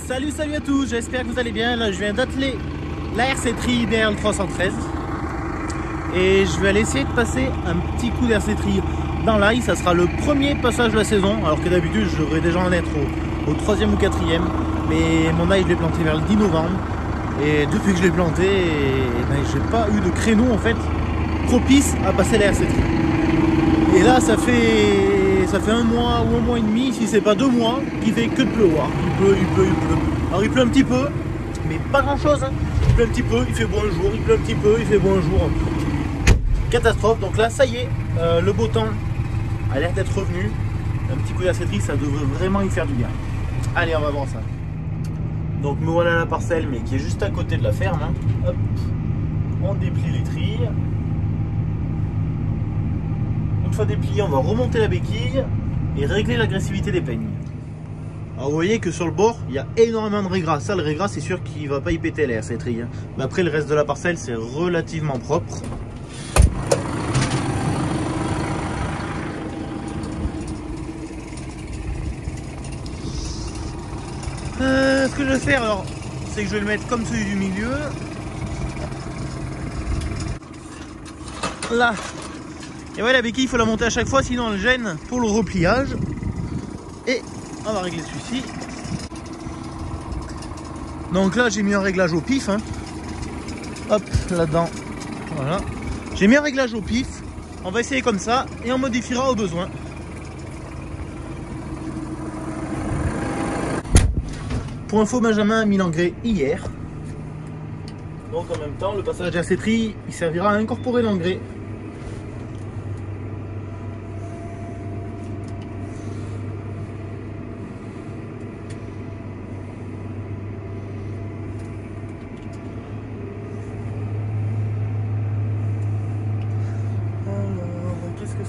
Salut à tous, j'espère que vous allez bien. Là je viens d'atteler la RC-Tri DRL 313 et je vais aller essayer de passer un petit coup d'RC-Tri dans l'ail. Ça sera le premier passage de la saison, alors que d'habitude je devrais déjà en être au 3e ou 4e, mais mon ail je l'ai planté vers le 10 novembre et depuis que je l'ai planté, j'ai pas eu de créneau en fait propice à passer la RC-Tri. Et là ça fait un mois ou un mois et demi, si c'est pas 2 mois, qu'il fait que de pleuvoir. Il pleut. Alors il pleut un petit peu, mais pas grand chose. Hein. Il pleut un petit peu, il fait beau un jour, il pleut un petit peu, il fait beau un jour. Catastrophe. Donc là, ça y est, le beau temps a l'air d'être revenu. Un petit coup d'RC-Tri, ça devrait vraiment y faire du bien. Allez, on va voir ça. Donc me voilà à la parcelle, mais qui est juste à côté de la ferme. Hein. Hop. On déplie les trilles. Une fois déplié, on va remonter la béquille et régler l'agressivité des peignes. Alors vous voyez que sur le bord, il y a énormément de raie grasse. Ça, le raie grasse, c'est sûr qu'il ne va pas y péter l'air, cette trille. Mais après, le reste de la parcelle, c'est relativement propre. Ce que je vais faire, alors, c'est que je vais le mettre comme celui du milieu. Là. Et ouais, la béquille il faut la monter à chaque fois, sinon elle gêne pour le repliage. Et on va régler celui-ci. Donc là j'ai mis un réglage au pif. Hein. Hop, là-dedans. Voilà. J'ai mis un réglage au pif. On va essayer comme ça et on modifiera au besoin. Pour info, Benjamin a mis l'engrais hier. Donc en même temps, le passage d'RC-Tri, il servira à incorporer l'engrais.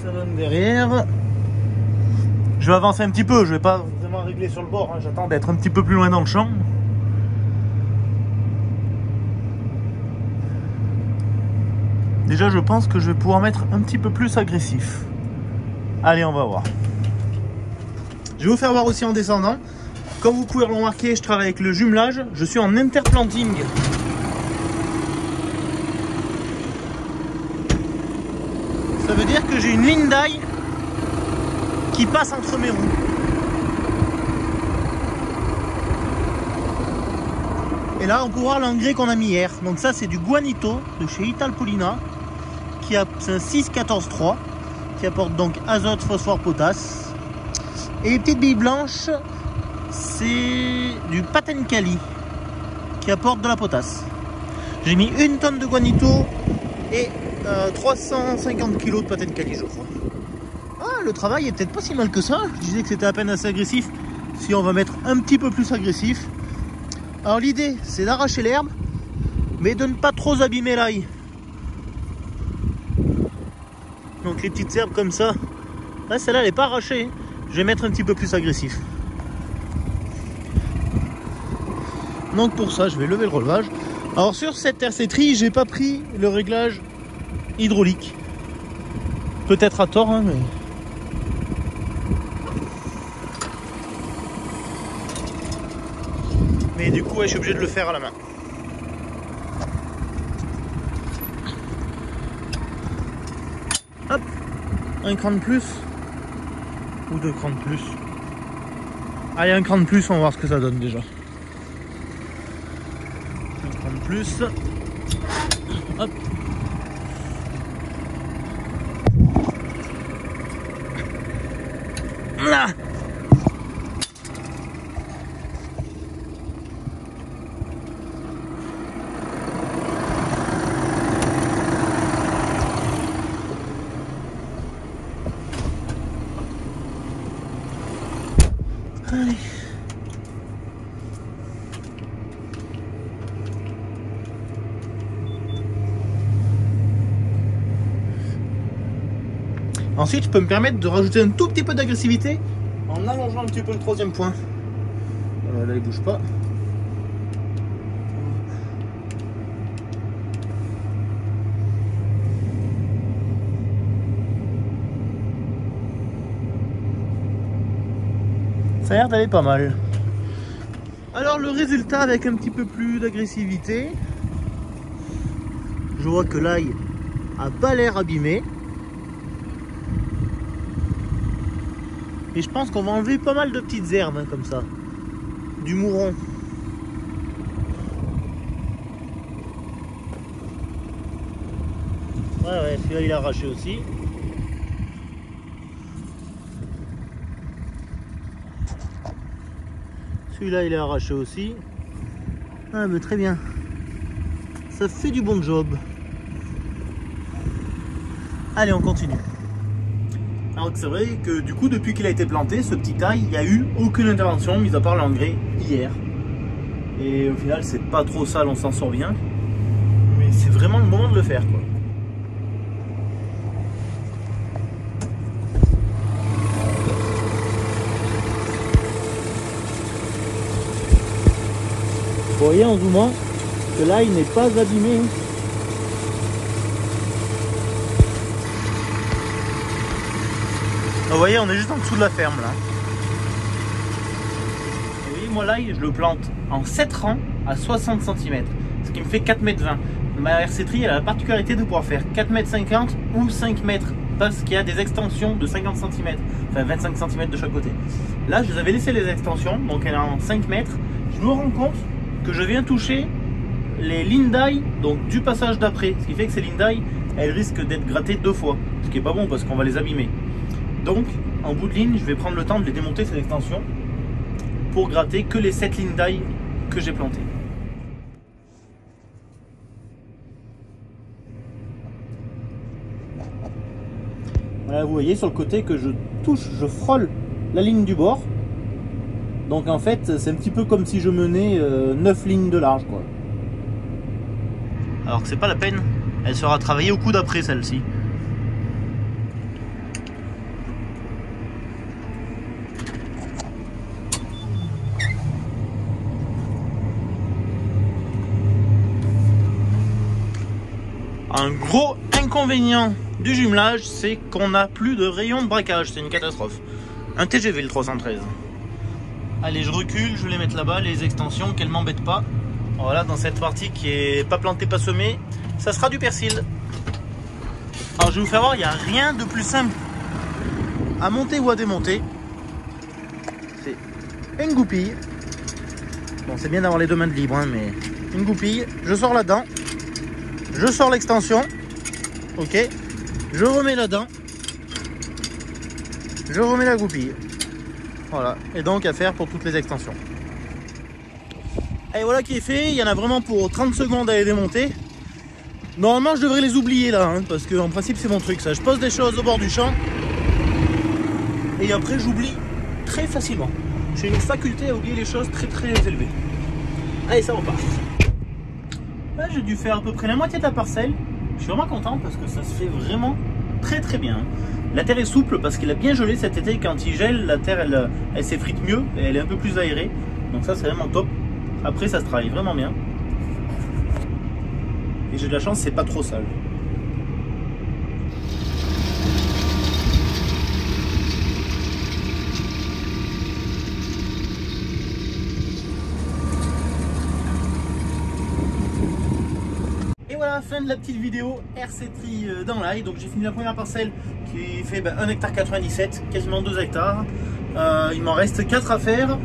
Ça donne derrière. Je vais avancer un petit peu, je vais pas vraiment régler sur le bord, hein. J'attends d'être un petit peu plus loin dans le champ. Déjà je pense que je vais pouvoir mettre un petit peu plus agressif. Allez, on va voir. Je vais vous faire voir aussi en descendant. Comme vous pouvez le remarquer, je travaille avec le jumelage, je suis en interplanting. Ça veut dire que j'ai une ligne d'ail qui passe entre mes roues. Et là on peut voir l'engrais qu'on a mis hier. Donc ça c'est du guanito de chez Italpolina, c'est un 6-14-3 qui apporte donc azote, phosphore, potasse. Et les petites billes blanches, c'est du Patenkali qui apporte de la potasse. J'ai mis 1 tonne de guanito et 350 kg de Patenkali, je crois. Ah, le travail est peut-être pas si mal que ça. Je disais que c'était à peine assez agressif. Si on va mettre un petit peu plus agressif. Alors l'idée, c'est d'arracher l'herbe, mais de ne pas trop abîmer l'ail. Donc les petites herbes comme ça. Là, celle-là, elle n'est pas arrachée. Je vais mettre un petit peu plus agressif. Donc pour ça, je vais lever le relevage. Alors sur cette RC-Tri, j'ai pas pris le réglage hydraulique. Peut-être à tort, hein, mais du coup, ouais, je suis obligé de le faire à la main. Hop, un cran de plus ou 2 crans de plus. Allez, un cran de plus, on va voir ce que ça donne déjà. Un cran de plus. Hop. Là. Allez. Ensuite, je peux me permettre de rajouter un tout petit peu d'agressivité en allongeant un petit peu le 3e point. Là, il bouge pas. Ça a l'air d'aller pas mal. Alors le résultat avec un petit peu plus d'agressivité. Je vois que l'ail a pas l'air abîmé. Et je pense qu'on va enlever pas mal de petites herbes hein, comme ça. Du mouron. Ouais, celui-là il est arraché aussi. Celui-là il est arraché aussi. Ah mais très bien. Ça fait du bon job. Allez, on continue. Alors c'est vrai que du coup depuis qu'il a été planté, ce petit ail, il n'y a eu aucune intervention, mis à part l'engrais hier. Et au final c'est pas trop sale, on s'en sort bien. Mais c'est vraiment le moment de le faire quoi. Vous voyez en zoomant que l'ail n'est pas abîmé. Vous voyez, on est juste en dessous de la ferme là. Vous voyez, moi l'ail, je le plante en 7 rangs à 60 cm, ce qui me fait 4,20 m. Ma RC-Tri, elle a la particularité de pouvoir faire 4,50 m ou 5 mètres, parce qu'il y a des extensions de 50 cm, enfin 25 cm de chaque côté. Là, je vous avais laissé les extensions, donc elle est en 5 mètres. Je me rends compte que je viens toucher les lignes d'ail, donc du passage d'après, ce qui fait que ces lignes d'ail, elles risquent d'être grattées 2 fois, ce qui est pas bon parce qu'on va les abîmer. Donc, en bout de ligne, je vais prendre le temps de les démonter ces extensions pour gratter que les 7 lignes d'ail que j'ai plantées. Voilà, vous voyez sur le côté que je touche, je frôle la ligne du bord. Donc en fait, c'est un petit peu comme si je menais 9 lignes de large, quoi. Alors que c'est pas la peine, elle sera travaillée au coup d'après celle-ci. Un gros inconvénient du jumelage, c'est qu'on n'a plus de rayon de braquage, c'est une catastrophe. Un TGV le 313. Allez, je recule, je vais les mettre là-bas, les extensions, qu'elles m'embêtent pas. Voilà, dans cette partie qui est pas plantée, pas semée, ça sera du persil. Alors je vais vous faire voir, il n'y a rien de plus simple à monter ou à démonter. C'est une goupille. Bon, c'est bien d'avoir les deux mains de libre, hein, mais une goupille. Je sors la dent, je sors l'extension, ok. Je remets la dent, je remets la goupille. Voilà, et donc à faire pour toutes les extensions. Et voilà qui est fait, il y en a vraiment pour 30 secondes à les démonter. Normalement je devrais les oublier là, hein, parce que en principe c'est mon truc ça. Je pose des choses au bord du champ, et après j'oublie très facilement. J'ai une faculté à oublier les choses très élevée. Allez, ça repart. Là j'ai dû faire à peu près la moitié de la parcelle. Je suis vraiment content parce que ça se fait vraiment très bien. La terre est souple parce qu'il a bien gelé cet été. Quand il gèle, la terre elle s'effrite mieux et elle est un peu plus aérée. Donc ça c'est vraiment top. Après ça se travaille vraiment bien. Et j'ai de la chance, c'est pas trop sale. Et voilà, fin de la petite vidéo RC-Tri dans l'ail. Donc j'ai fini la première parcelle qui fait 1,97 hectare, quasiment 2 hectares. Il m'en reste 4 à faire.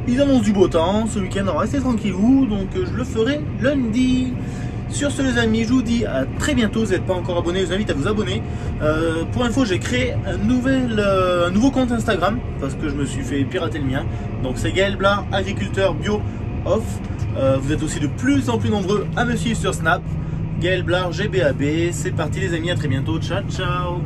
Ils annoncent du beau temps, ce week-end on va rester tranquillou, donc je le ferai lundi. Sur ce les amis, je vous dis à très bientôt. Vous n'êtes pas encore abonné, je vous invite à vous abonner. Pour info, j'ai créé un nouveau compte Instagram parce que je me suis fait pirater le mien. Donc c'est Gaël Blard, agriculteur bio off. Vous êtes aussi de plus en plus nombreux à me suivre sur Snap. Gaël Blard, GBAB. C'est parti les amis, à très bientôt. Ciao ciao.